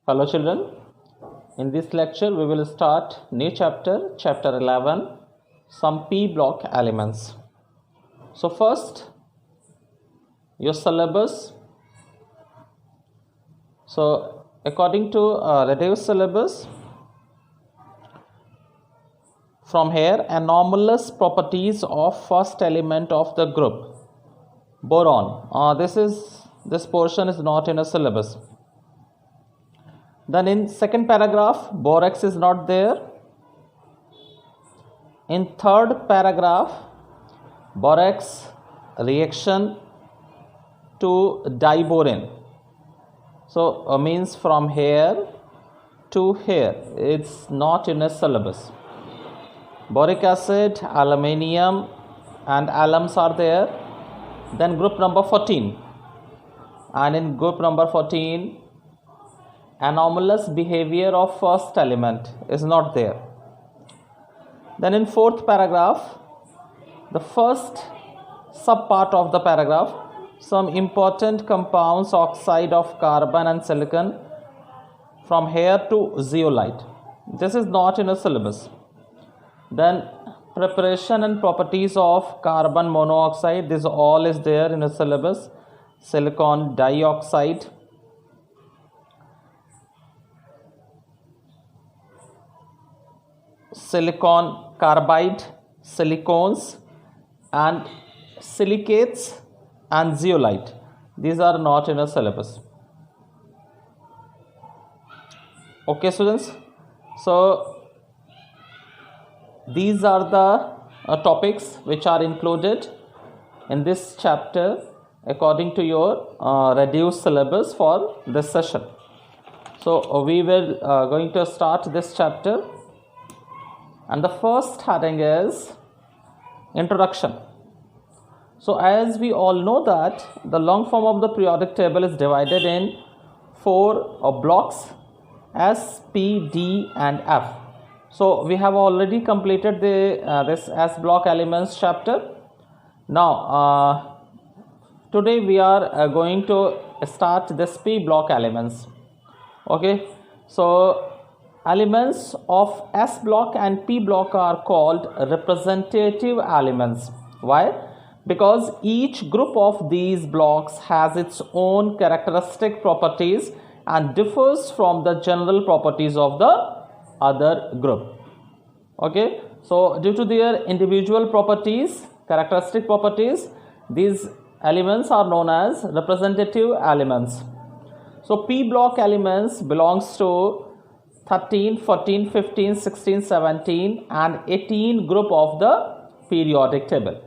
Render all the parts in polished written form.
Hello children, in this lecture we will start new chapter, chapter 11, some P block elements. So first, your syllabus. So according to reduced syllabus, from here anomalous properties of first element of the group boron. This portion is not in a syllabus. Then in second paragraph, borax is not there. In third paragraph, borax reaction to diboron. So means from here to here. It's not in a syllabus. Boric acid, aluminium and alums are there. Then group number 14. And in group number 14, anomalous behavior of first element is not there. Then in fourth paragraph, the first subpart of the paragraph, some important compounds, oxide of carbon and silicon from here to zeolite. This is not in a syllabus. Then preparation and properties of carbon monoxide, this all is there in a syllabus. Silicon dioxide, silicon carbide, silicones and silicates and zeolite. These are not in a syllabus. Okay students, so these are the topics which are included in this chapter according to your reduced syllabus for this session. So we will going to start this chapter. And the first heading is introduction. So as we all know that the long form of the periodic table is divided in four blocks S, P, D and F. So we have already completed the this S block elements chapter. Now today we are going to start this P block elements. Okay, so elements of S block and P block are called representative elements. Why? Because each group of these blocks has its own characteristic properties and differs from the general properties of the other group. Okay, so due to their individual properties, characteristic properties, these elements are known as representative elements. So P block elements belongs to 13, 14, 15, 16, 17 and 18 group of the periodic table.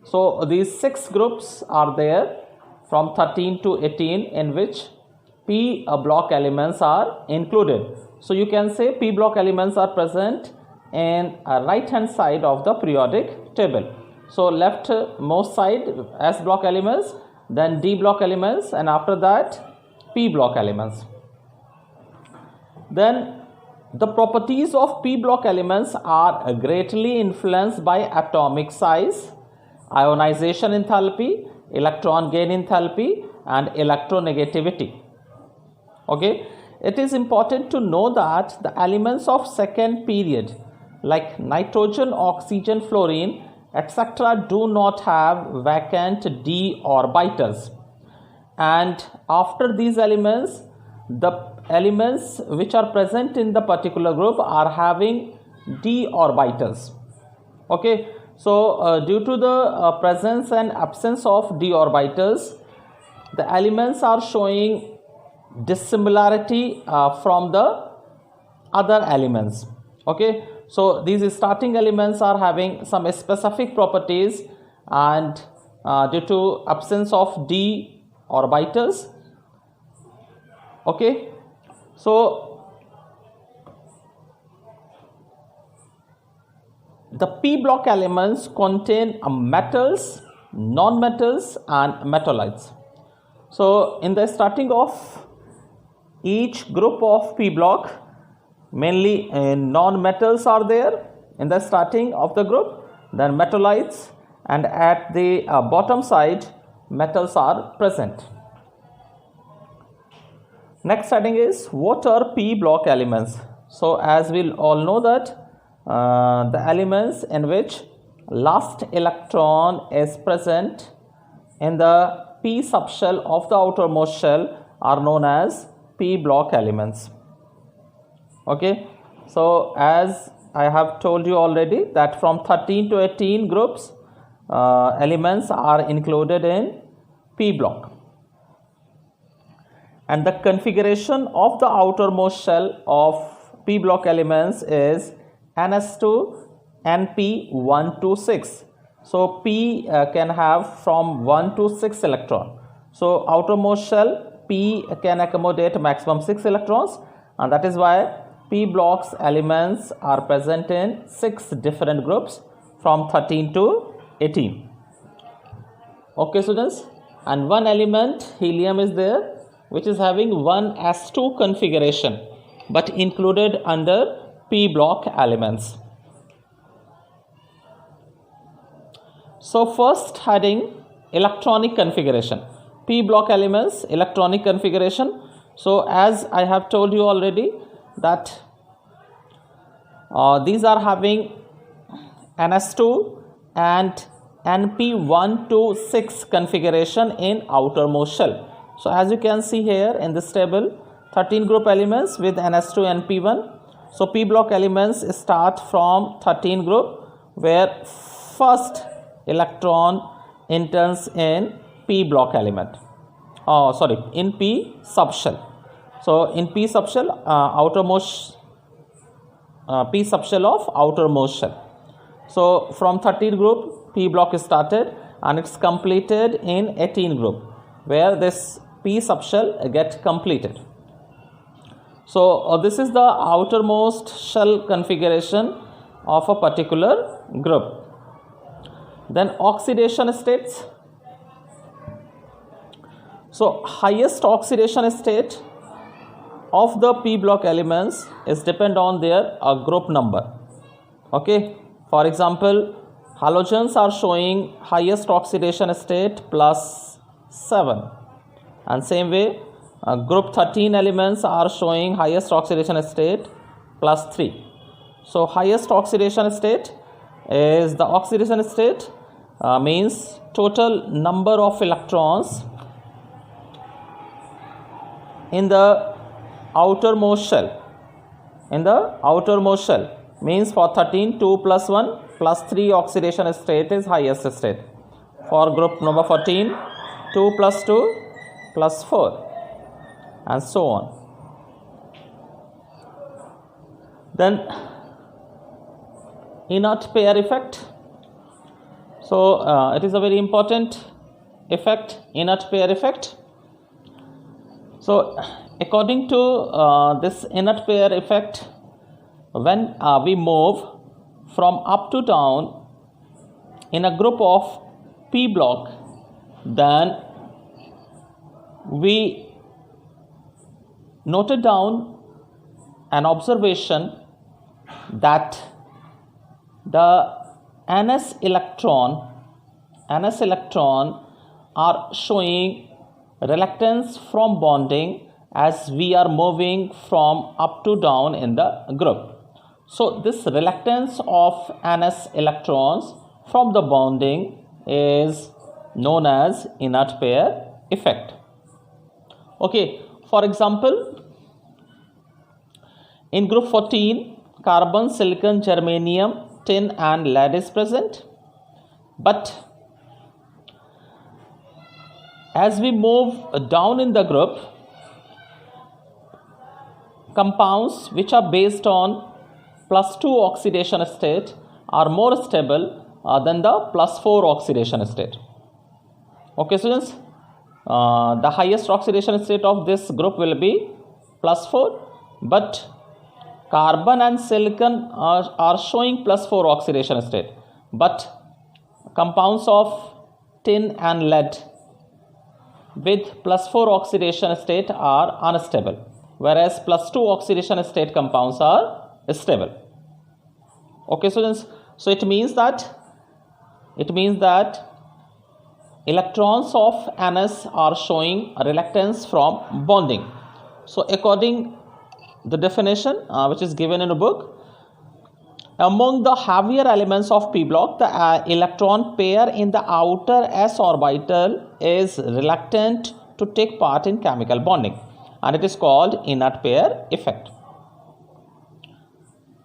So these 6 groups are there from 13 to 18 in which P block elements are included. So you can say P block elements are present in right hand side of the periodic table. So left most side S block elements, then D block elements and after that P block elements. Then the properties of P block elements are greatly influenced by atomic size, ionization enthalpy, electron gain enthalpy and electronegativity. Okay, it is important to know that the elements of second period like nitrogen, oxygen, fluorine, etc. do not have vacant d orbitals. And after these elements, the elements which are present in the particular group are having d orbitals. Okay, so due to the presence and absence of d orbitals, the elements are showing dissimilarity from the other elements. Okay, so these starting elements are having some specific properties and due to absence of d orbitals. Okay, so the P block elements contain metals, non-metals and metalloids. So in the starting of each group of P block, mainly non-metals are there in the starting of the group, then metalloids, and at the bottom side metals are present. Next heading is what are p block elements. So as we all know that the elements in which last electron is present in the p subshell of the outermost shell are known as p block elements. Okay, so as I have told you already that from 13 to 18 groups elements are included in p block, and the configuration of the outermost shell of p block elements is ns2 np1 to 6. So p can have from 1 to 6 electron. So outermost shell p can accommodate maximum 6 electrons, and that is why p blocks elements are present in 6 different groups from 13 to 18. Okay students, and one element helium is there which is having 1s2 configuration but included under p block elements. So first heading, electronic configuration. P block elements, electronic configuration. So as I have told you already that these are having ns2 and np1 to 6 configuration in outermost shell. So as you can see here in this table, 13 group elements with ns2 np1. So p block elements start from 13 group where first electron enters in p block element, in p subshell. So in p subshell, outermost p subshell of outermost shell. So from 13 group p block is started and it's completed in 18 group where this p subshell get completed. So this is the outermost shell configuration of a particular group. Then oxidation states. So highest oxidation state of the p block elements is depend on their group number. Okay, for example, halogens are showing highest oxidation state +7, and same way group 13 elements are showing highest oxidation state +3. So highest oxidation state is the oxidation state means total number of electrons in the outermost shell. In the outermost shell means for 13 2 plus 1 plus 3 oxidation state is highest state. For group number 14 2 plus 2 plus 4 and so on. Then inert pair effect. So it is a very important effect, inert pair effect. So according to this inert pair effect, when we move from up to down in a group of p block, then we noted down an observation that the ns electron are showing reluctance from bonding as we are moving from up to down in the group. So this reluctance of ns electrons from the bonding is known as inert pair effect. Okay, for example, in group 14, carbon, silicon, germanium, tin and lead is present, but as we move down in the group, compounds which are based on +2 oxidation state are more stable than the +4 oxidation state. Okay students, the highest oxidation state of this group will be +4, but carbon and silicon are showing +4 oxidation state, but compounds of tin and lead with +4 oxidation state are unstable, whereas +2 oxidation state compounds are stable. Okay students, so it means that electrons of ns are showing reluctance from bonding, So according the definition which is given in a book, among the heavier elements of p block, the electron pair in the outer s orbital is reluctant to take part in chemical bonding, and it is called inert pair effect.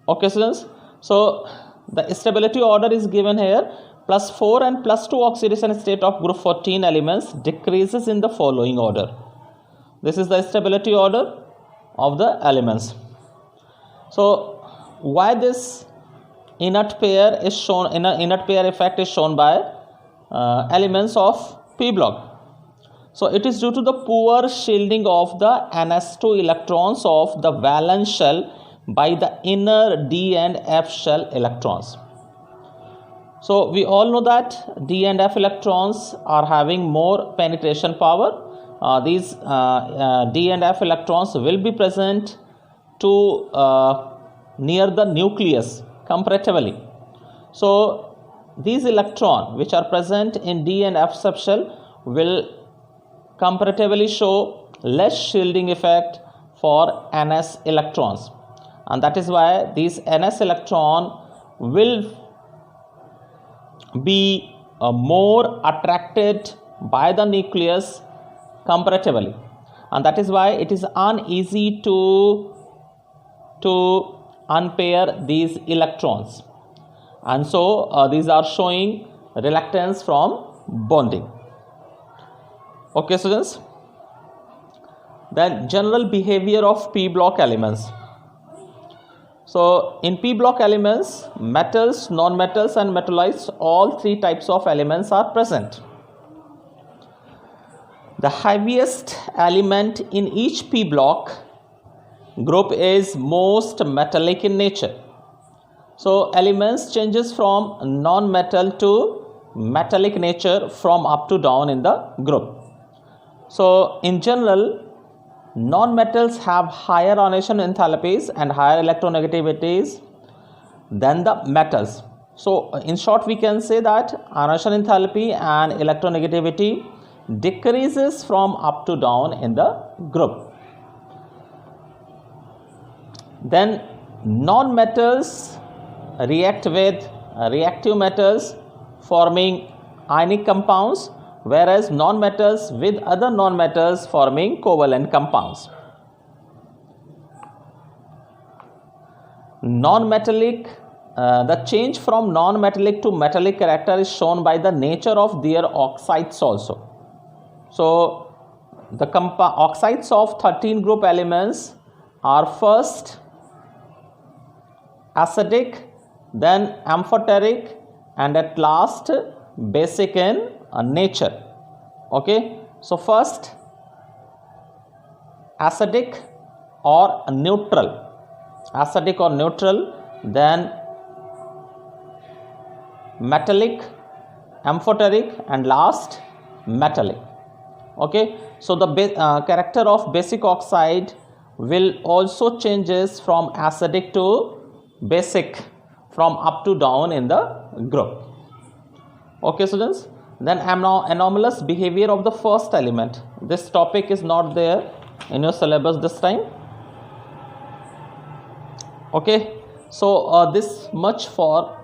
Okay students, so the stability order is given here. +4 and +2 oxidation state of group 14 elements decreases in the following order. This is the stability order of the elements. So why this inert pair is shown, inert pair effect is shown by elements of p block? So it is due to the poor shielding of the ns2 electrons of the valence shell by the inner d and f shell electrons. So we all know that d and f electrons are having more penetration power. These d and f electrons will be present to near the nucleus comparatively. So these electrons which are present in d and f subshell will comparatively show less shielding effect for ns electrons, and that is why these ns electron will be more attracted by the nucleus comparatively, and that is why it is uneasy to unpair these electrons, and so these are showing reluctance from bonding. Okay students, then general behavior of p block elements. So in p block elements, metals, non-metals and metalloids, all three types of elements are present. The heaviest element in each p block group is most metallic in nature. So elements changes from non-metal to metallic nature from up to down in the group. So in general, non-metals have higher ionization enthalpies and higher electronegativities than the metals. So in short, we can say that ionization enthalpy and electronegativity decreases from up to down in the group. Then non-metals react with reactive metals forming ionic compounds, whereas non-metals with other non-metals forming covalent compounds. Non-metallic, the change from non-metallic to metallic character is shown by the nature of their oxides also. So the oxides of 13 group elements are first acidic, then amphoteric, and at last basic in nature. Okay, so first acidic or neutral, then metallic, amphoteric, and last metallic. Okay, so the character of basic oxide will also changes from acidic to basic from up to down in the group. Okay students, then anomalous behavior of the first element. This topic is not there in your syllabus this time. Okay, so this much for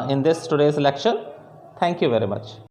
in this today's lecture. Thank you very much.